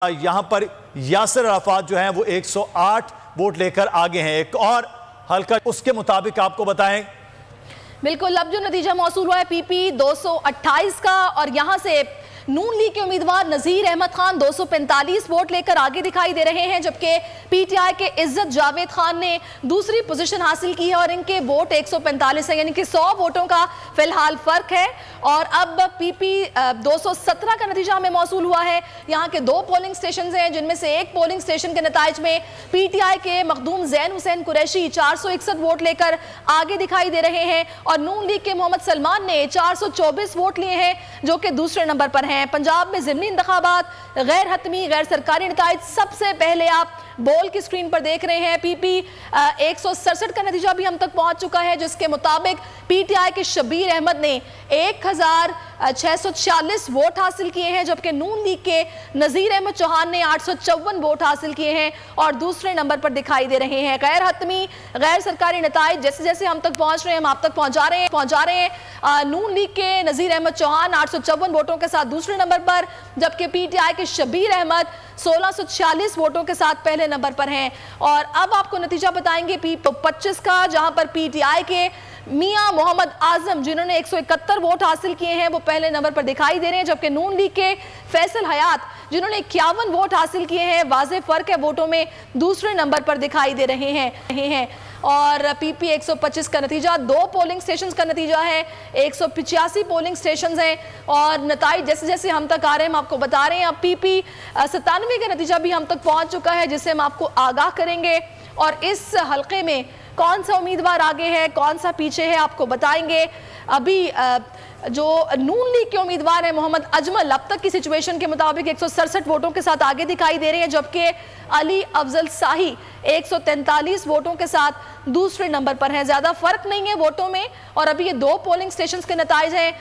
यहां पर Yasser Arafat जो हैं वो 108 वोट लेकर आगे हैं। एक और हल्का उसके मुताबिक आपको बताएं। बिल्कुल, अब जो नतीजा मौसूल हुआ है पीपी 228 का, और यहां से नून लीग के उम्मीदवार नजीर अहमद खान 245 वोट लेकर आगे दिखाई दे रहे हैं, जबकि पीटीआई के इज्जत जावेद खान ने दूसरी पोजीशन हासिल की है और इनके वोट 145 है, यानी कि 100 वोटों का फिलहाल फर्क है। और अब पीपी 217 का नतीजा हमें मौसूल हुआ है। यहाँ के 2 पोलिंग स्टेशन हैं, जिनमें से एक पोलिंग स्टेशन के नताइज में पीटीआई के मखदूम जैन हुसैन कुरैशी 461 वोट लेकर आगे दिखाई दे रहे हैं, और नून लीग के मोहम्मद सलमान ने 424 वोट लिए हैं, जो कि दूसरे नंबर पर हैं। पंजाब में ज़िमनी इंतखाबात, गैर हतमी गैर सरकारी नताइज सबसे पहले आप बोल की स्क्रीन पर देख रहे हैं। पीपी 167 का नतीजा भी हम तक पहुंच चुका है, जिसके मुताबिक पीटीआई के शबीर अहमद ने 1646 वोट हासिल किए हैं, जबकि नून लीग के नजीर अहमद चौहान ने 854 वोट हासिल किए हैं और दूसरे नंबर पर दिखाई दे रहे हैं। गैर हतमी गैर सरकारी नताइज जैसे जैसे हम तक पहुंच रहे हैं, हम आप तक पहुंचा रहे हैं। नून लीग के नजीर अहमद चौहान 854 वोटों के साथ दूसरे नंबर पर, जबकि पीटीआई के शबीर अहमद 1646 वोटों के साथ पहले नंबर पर हैं। और अब आपको नतीजा बताएंगे पीपी 25 का, जहां पर पीटीआई के मियां मोहम्मद आजम, जिन्होंने 171 वोट हासिल किए हैं, वो पहले नंबर पर दिखाई दे रहे हैं, जबकि नून लीग के फैसल हयात, जिन्होंने 51 वोट हासिल किए हैं, वाज़े फर्क है वोटों में, दूसरे नंबर पर दिखाई दे रहे हैं। और पीपी 125 का नतीजा 2 पोलिंग स्टेशंस का नतीजा है, 185 पोलिंग स्टेशंस हैं, और नताइज जैसे जैसे हम तक आ रहे हैं हम आपको बता रहे हैं। अब पीपी 97 का नतीजा भी हम तक पहुंच चुका है, जिससे हम आपको आगाह करेंगे, और इस हल्के में कौन सा उम्मीदवार आगे है कौन सा पीछे है आपको बताएंगे। अभी जो नून लीग के उम्मीदवार हैं मोहम्मद अजमल, अब तक की सिचुएशन के मुताबिक 167 वोटों के साथ आगे दिखाई दे रहे हैं, जबकि अली अफजल शाही 143 वोटों के साथ दूसरे नंबर पर है। ज्यादा फर्क नहीं है वोटों में, और अभी ये 2 पोलिंग स्टेशंस के नताइज हैं,